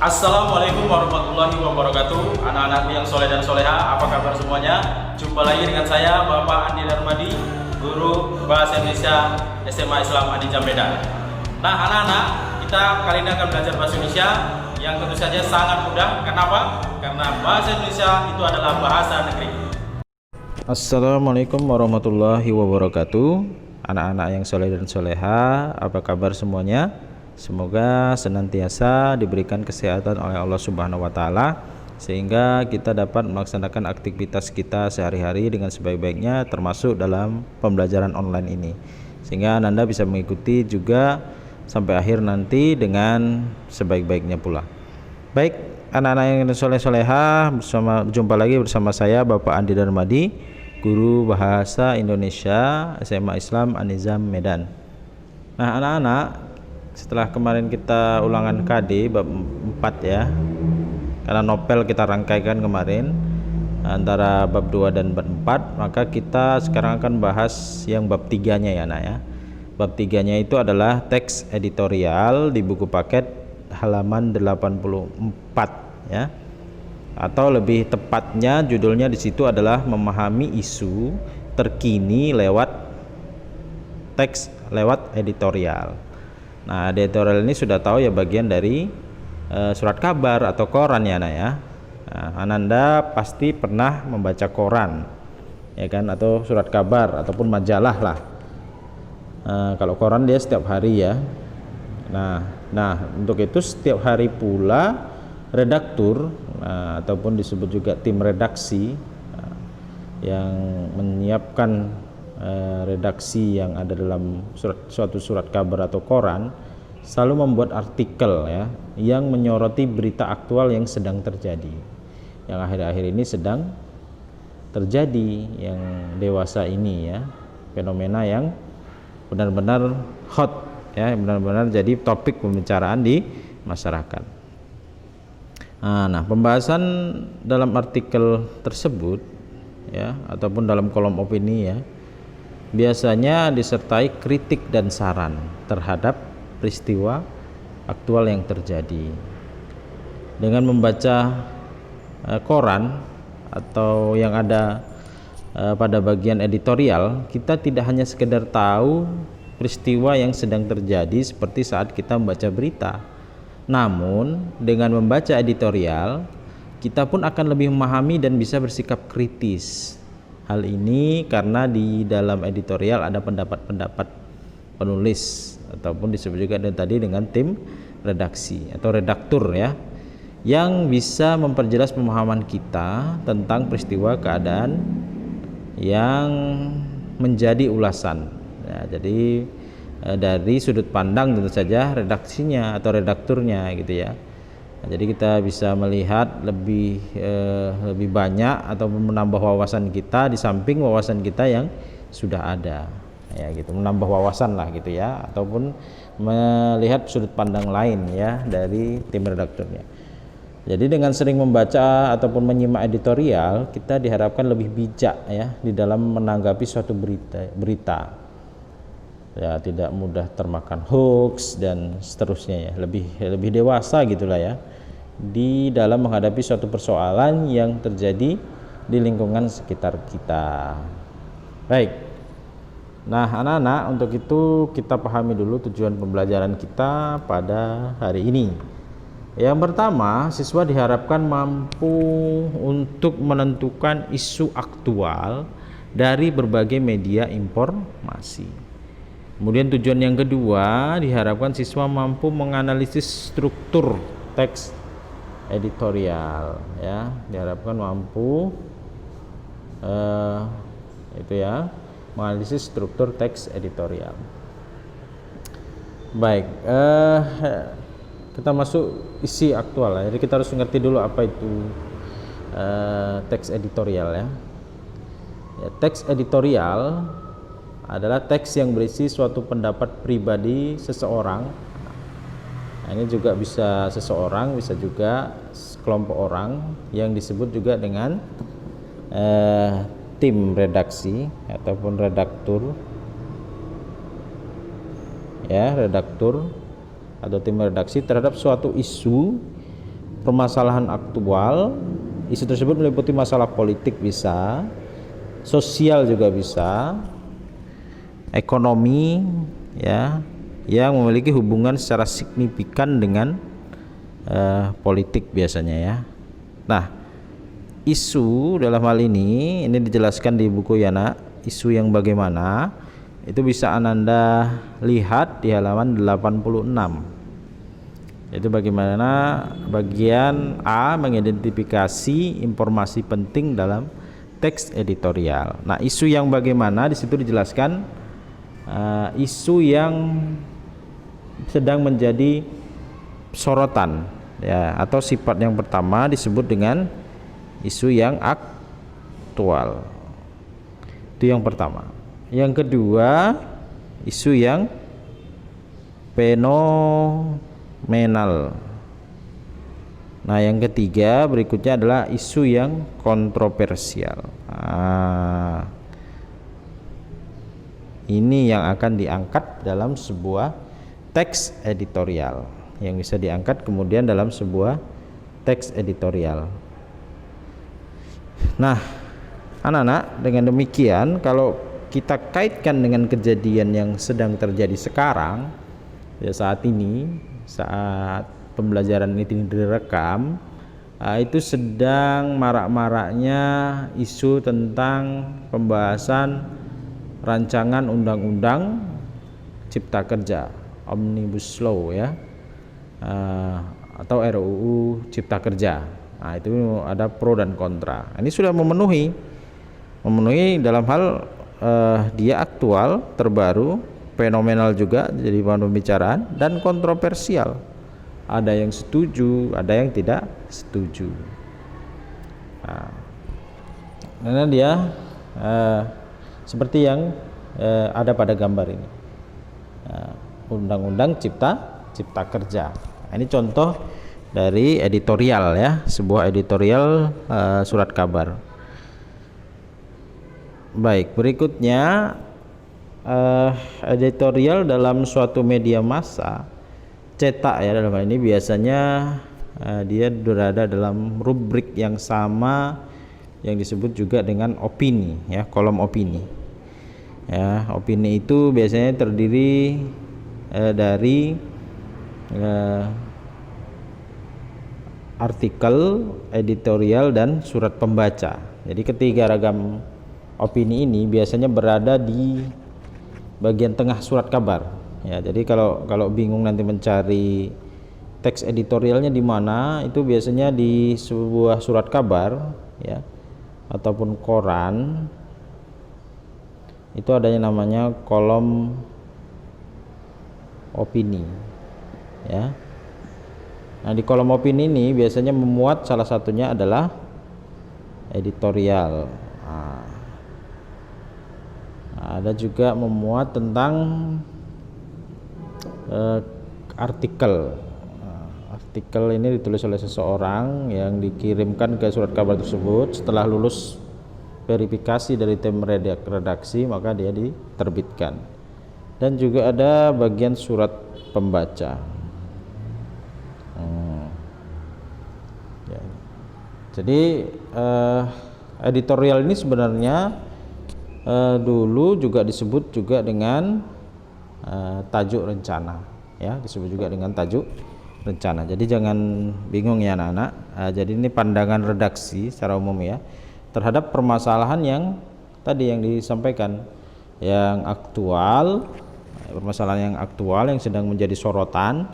Assalamualaikum warahmatullahi wabarakatuh. Anak-anak yang soleh dan soleha, apa kabar semuanya? Jumpa lagi dengan saya Bapak Andi Darmadi, Guru Bahasa Indonesia SMA Islam Adi Medan. Nah anak-anak, kita kali ini akan belajar Bahasa Indonesia yang tentu saja sangat mudah. Kenapa? Karena Bahasa Indonesia itu adalah bahasa negeri. Assalamualaikum warahmatullahi wabarakatuh. Anak-anak yang soleh dan soleha, apa kabar semuanya? Semoga senantiasa diberikan kesehatan oleh Allah Subhanahu wa Ta'ala, sehingga kita dapat melaksanakan aktivitas kita sehari-hari dengan sebaik-baiknya, termasuk dalam pembelajaran online ini, sehingga Anda bisa mengikuti juga sampai akhir nanti dengan sebaik-baiknya pula. Baik, anak-anak yang soleh-soleha, jumpa lagi bersama saya Bapak Andi Darmadi, Guru Bahasa Indonesia SMA Islam An-Nizam Medan. Nah anak-anak, setelah kemarin kita ulangan KD bab 4 ya, karena novel kita rangkaikan kemarin antara bab 2 dan bab 4, maka kita sekarang akan bahas yang bab 3-nya ya anak ya. Bab 3-nya itu adalah teks editorial di buku paket halaman 84 ya. Atau lebih tepatnya judulnya di situ adalah memahami isu terkini lewat teks lewat editorial. Nah, editorial ini sudah tahu ya, bagian dari surat kabar atau koran ya anak ya. Nah, Ananda pasti pernah membaca koran ya kan, atau surat kabar ataupun majalah lah. Kalau koran dia setiap hari ya. Nah untuk itu setiap hari pula redaktur ataupun disebut juga tim redaksi yang menyiapkan redaksi yang ada dalam suatu surat kabar atau koran selalu membuat artikel ya yang menyoroti berita aktual yang sedang terjadi, yang akhir-akhir ini sedang terjadi, yang dewasa ini ya, fenomena yang benar-benar hot ya, benar-benar jadi topik pembicaraan di masyarakat. Nah pembahasan dalam artikel tersebut ya, ataupun dalam kolom opini ya, biasanya disertai kritik dan saran terhadap peristiwa aktual yang terjadi. Dengan membaca koran atau yang ada pada bagian editorial, kita tidak hanya sekedar tahu peristiwa yang sedang terjadi seperti saat kita membaca berita, namun dengan membaca editorial kita pun akan lebih memahami dan bisa bersikap kritis. Hal ini karena di dalam editorial ada pendapat-pendapat penulis ataupun disebut juga tadi dengan tim redaksi atau redaktur ya, yang bisa memperjelas pemahaman kita tentang peristiwa keadaan yang menjadi ulasan ya. Jadi dari sudut pandang tentu saja redaksinya atau redakturnya gitu ya. Jadi kita bisa melihat lebih banyak atau menambah wawasan kita di samping wawasan kita yang sudah ada ya gitu, menambah wawasan lah gitu ya, ataupun melihat sudut pandang lain ya dari tim redakturnya. Jadi dengan sering membaca ataupun menyimak editorial, kita diharapkan lebih bijak ya di dalam menanggapi suatu berita ya, tidak mudah termakan hoax dan seterusnya ya, lebih dewasa gitulah ya di dalam menghadapi suatu persoalan yang terjadi di lingkungan sekitar kita. Baik, nah anak-anak, untuk itu kita pahami dulu tujuan pembelajaran kita pada hari ini. Yang pertama, siswa diharapkan mampu untuk menentukan isu aktual dari berbagai media informasi. Kemudian tujuan yang kedua, diharapkan siswa mampu menganalisis struktur teks editorial ya, diharapkan mampu itu ya, menganalisis struktur teks editorial. Baik, kita masuk isi aktual ya. Jadi kita harus mengerti dulu apa itu teks editorial ya. Teks editorial adalah teks yang berisi suatu pendapat pribadi seseorang. Nah, ini juga bisa seseorang, bisa juga kelompok orang yang disebut juga dengan tim redaksi ataupun redaktur ya, redaktur atau tim redaksi terhadap suatu isu permasalahan aktual. Isu tersebut meliputi masalah politik bisa, sosial juga bisa, ekonomi, ya, yang memiliki hubungan secara signifikan dengan politik biasanya ya. Nah, isu dalam hal ini dijelaskan di buku Yana, isu yang bagaimana itu bisa Ananda lihat di halaman 86. Itu bagaimana bagian A mengidentifikasi informasi penting dalam teks editorial. Nah, isu yang bagaimana di situ dijelaskan isu yang sedang menjadi sorotan ya, atau sifat yang pertama disebut dengan isu yang aktual. Itu yang pertama. Yang kedua, isu yang fenomenal. Nah, yang ketiga berikutnya adalah isu yang kontroversial. Ini yang akan diangkat dalam sebuah teks editorial, yang bisa diangkat kemudian dalam sebuah teks editorial. Nah, anak-anak, dengan demikian kalau kita kaitkan dengan kejadian yang sedang terjadi sekarang ya, saat ini, saat pembelajaran ini direkam, itu sedang marak-maraknya isu tentang pembahasan rancangan undang-undang Cipta Kerja, Omnibus Law ya, atau RUU Cipta Kerja. Nah, itu ada pro dan kontra. Ini sudah memenuhi dalam hal dia aktual, terbaru, fenomenal juga jadi bahan pembicaraan, dan kontroversial. Ada yang setuju, ada yang tidak setuju. Nah, karena dia seperti yang ada pada gambar ini, Undang-Undang Cipta Kerja. Nah, ini contoh dari editorial ya, sebuah editorial surat kabar. Baik, berikutnya editorial dalam suatu media massa cetak ya, dalam hal ini biasanya dia berada dalam rubrik yang sama yang disebut juga dengan opini ya, kolom opini ya. Opini itu biasanya terdiri dari artikel, editorial, dan surat pembaca. Jadi ketiga ragam opini ini biasanya berada di bagian tengah surat kabar ya. Jadi kalau bingung nanti mencari teks editorialnya di mana, itu biasanya di sebuah surat kabar ya, ataupun koran, itu adanya namanya kolom opini ya. Nah, di kolom opini ini biasanya memuat, salah satunya adalah editorial. Ada juga memuat tentang artikel. Artikel ini ditulis oleh seseorang yang dikirimkan ke surat kabar tersebut. Setelah lulus verifikasi dari tim redaksi, maka dia diterbitkan. Dan juga ada bagian surat pembaca. Ya. Jadi editorial ini sebenarnya dulu juga disebut juga dengan tajuk rencana ya, disebut juga dengan tajuk rencana. Jadi jangan bingung ya anak-anak. Jadi ini pandangan redaksi secara umum ya terhadap permasalahan yang tadi yang disampaikan, yang aktual, permasalahan yang aktual yang sedang menjadi sorotan,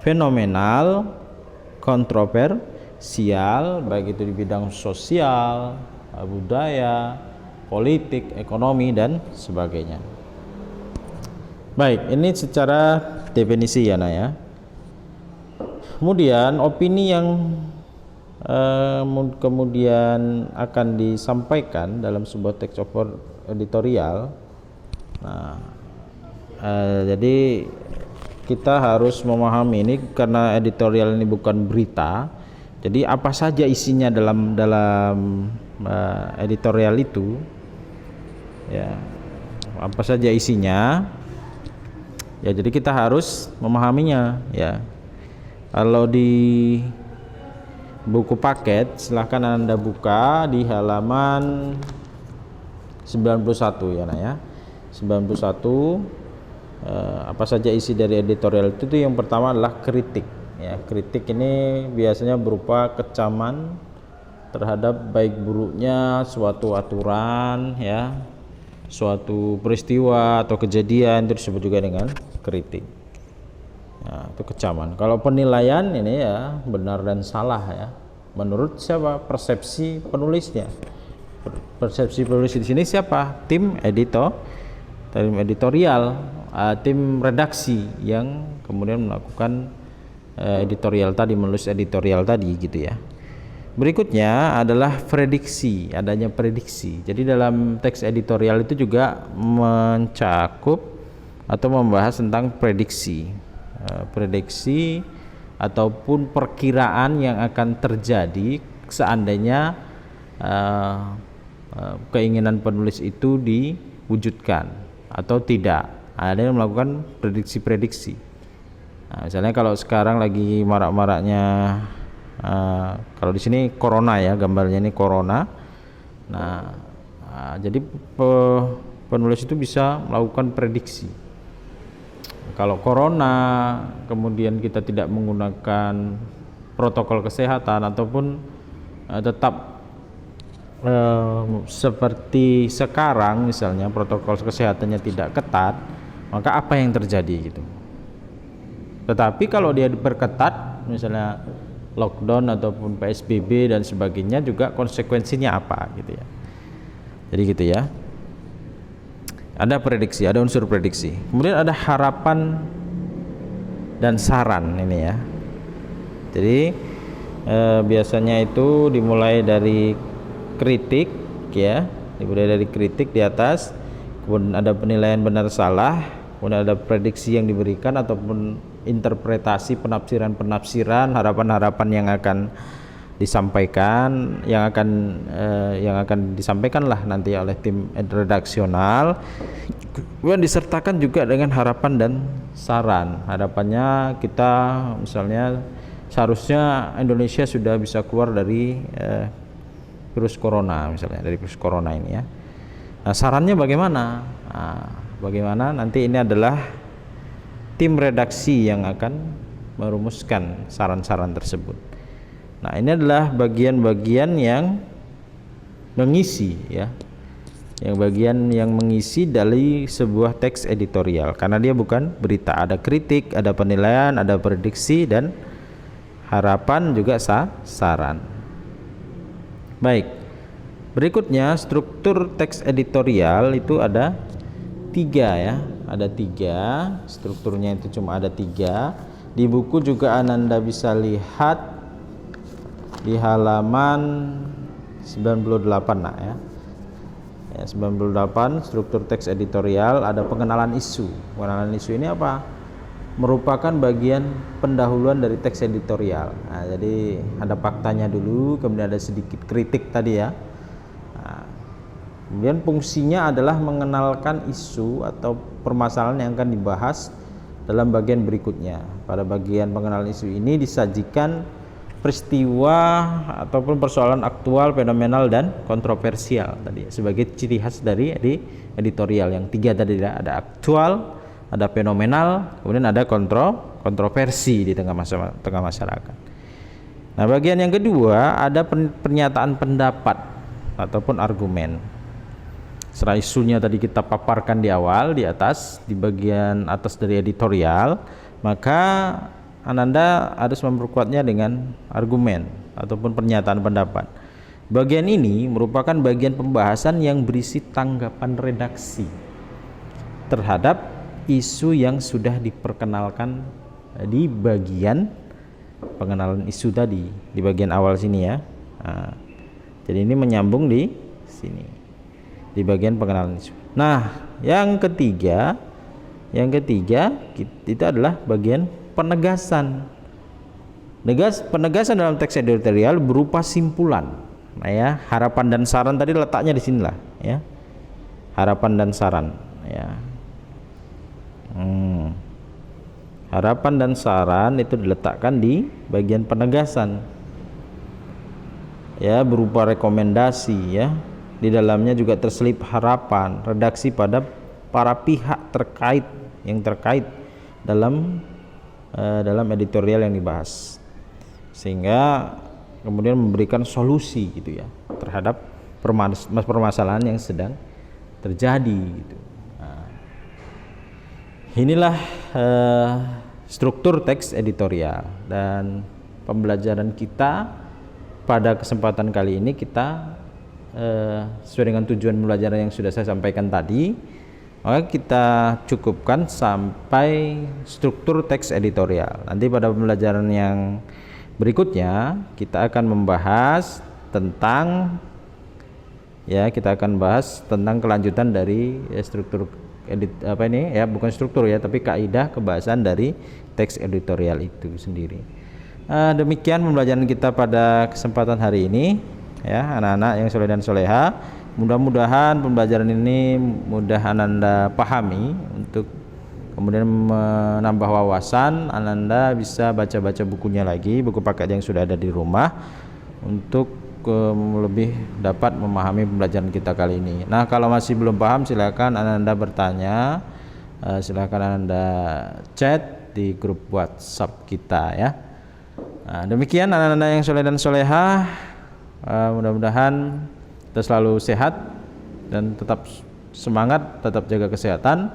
fenomenal, kontroversial, baik itu di bidang sosial, budaya, politik, ekonomi, dan sebagainya. Baik, ini secara definisi ya Nak ya. Kemudian opini yang kemudian akan disampaikan dalam sebuah teks editorial. Nah, jadi kita harus memahami ini karena editorial ini bukan berita. Jadi apa saja isinya dalam editorial itu ya, apa saja isinya ya, jadi kita harus memahaminya ya. Kalau di buku paket, silahkan Anda buka di halaman 91 ya Nak ya. 91. Apa saja isi dari editorial itu yang pertama adalah kritik ya. Kritik ini biasanya berupa kecaman terhadap baik buruknya suatu aturan ya, suatu peristiwa atau kejadian, itu disebut juga dengan kritik. Nah, itu kecaman. Kalau penilaian ini ya benar dan salah ya. Menurut siapa? Persepsi penulisnya. Persepsi penulis di sini siapa? Tim editorial, tim redaksi yang kemudian melakukan editorial tadi, menulis editorial tadi gitu ya. Berikutnya adalah prediksi, adanya prediksi. Jadi dalam teks editorial itu juga mencakup atau membahas tentang prediksi. Prediksi ataupun perkiraan yang akan terjadi seandainya keinginan penulis itu diwujudkan atau tidak. Ada yang melakukan prediksi-prediksi. Nah, misalnya kalau sekarang lagi marak-maraknya kalau di sini corona ya, gambarnya ini corona. Nah, jadi penulis itu bisa melakukan prediksi. Kalau corona kemudian kita tidak menggunakan protokol kesehatan ataupun tetap seperti sekarang misalnya protokol kesehatannya tidak ketat, maka apa yang terjadi gitu. Tetapi kalau dia diperketat misalnya lockdown ataupun PSBB dan sebagainya, juga konsekuensinya apa gitu ya. Jadi gitu ya. Ada prediksi, ada unsur prediksi. Kemudian ada harapan dan saran ini ya. Jadi biasanya itu dimulai dari kritik ya, dimulai dari kritik di atas, kemudian ada penilaian benar salah, kemudian ada prediksi yang diberikan ataupun interpretasi, penafsiran, harapan-harapan yang akan disampaikan, yang akan disampaikan lah nanti oleh tim redaksional. Kemudian disertakan juga dengan harapan dan saran. Harapannya kita misalnya seharusnya Indonesia sudah bisa keluar dari virus corona, misalnya dari virus corona ini ya. Nah, sarannya bagaimana? Bagaimana nanti ini adalah tim redaksi yang akan merumuskan saran-saran tersebut. Nah, ini adalah bagian-bagian yang mengisi ya, yang bagian yang mengisi dari sebuah teks editorial, karena dia bukan berita. Ada kritik, ada penilaian, ada prediksi, dan harapan juga saran. Baik, berikutnya struktur teks editorial itu ada 3 ya, ada 3 strukturnya, itu cuma ada 3. Di buku juga Ananda bisa lihat di halaman 98 nak ya. 98 struktur teks editorial, ada pengenalan isu. Pengenalan isu ini apa? Merupakan bagian pendahuluan dari teks editorial. Nah, jadi ada faktanya dulu, kemudian ada sedikit kritik tadi ya. Nah, kemudian fungsinya adalah mengenalkan isu atau permasalahan yang akan dibahas dalam bagian berikutnya. Pada bagian pengenalan isu ini disajikan peristiwa ataupun persoalan aktual, fenomenal, dan kontroversial tadi sebagai ciri khas dari editorial yang 3 tadi. Ada aktual, ada fenomenal, kemudian ada kontroversi di tengah masyarakat. Nah, bagian yang kedua ada pernyataan pendapat ataupun argumen. Setelah isunya tadi kita paparkan di awal, di atas, di bagian atas dari editorial, maka Ananda harus memperkuatnya dengan argumen ataupun pernyataan pendapat. Bagian ini merupakan bagian pembahasan yang berisi tanggapan redaksi terhadap isu yang sudah diperkenalkan di bagian pengenalan isu tadi, di bagian awal sini ya. Nah, jadi ini menyambung di sini, di bagian pengenalan isu. Nah, yang ketiga itu adalah bagian penegasan. Penegasan dalam teks editorial berupa simpulan. Nah ya, harapan dan saran tadi letaknya di sinilah ya. Harapan dan saran ya. Harapan dan saran itu diletakkan di bagian penegasan. ya berupa rekomendasi ya. Di dalamnya juga terselip harapan redaksi pada para pihak terkait yang terkait dalam editorial yang dibahas, sehingga kemudian memberikan solusi gitu ya terhadap permasalahan yang sedang terjadi gitu. Nah, inilah struktur teks editorial, dan pembelajaran kita pada kesempatan kali ini kita sesuai dengan tujuan pembelajaran yang sudah saya sampaikan tadi, maka kita cukupkan sampai struktur teks editorial. Nanti pada pembelajaran yang berikutnya kita akan membahas tentang kelanjutan dari struktur bukan struktur ya, tapi kaidah kebahasan dari teks editorial itu sendiri. Demikian pembelajaran kita pada kesempatan hari ini ya, anak-anak yang soleh dan soleha. Mudah-mudahan pembelajaran ini mudah Ananda pahami, untuk kemudian menambah wawasan. Ananda bisa baca-baca bukunya lagi, buku paket yang sudah ada di rumah, untuk lebih dapat memahami pembelajaran kita kali ini. Nah, kalau masih belum paham silakan Ananda bertanya, silakan Ananda chat di grup WhatsApp kita ya. Nah, demikian anak-anak yang soleh dan soleha. Mudah-mudahan kita selalu sehat dan tetap semangat, tetap jaga kesehatan.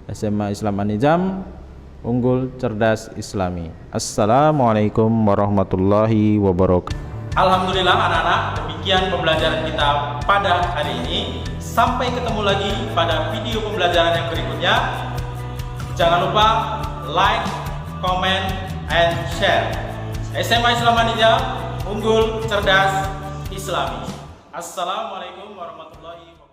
SMA Islam An-Nizam, unggul, cerdas, Islami. Assalamualaikum warahmatullahi wabarakatuh. Alhamdulillah anak-anak, demikian pembelajaran kita pada hari ini. Sampai ketemu lagi pada video pembelajaran yang berikutnya. Jangan lupa like, comment, and share. SMA Islam An-Nizam, unggul, cerdas, Islami. Assalamualaikum warahmatullahi wabarakatuh.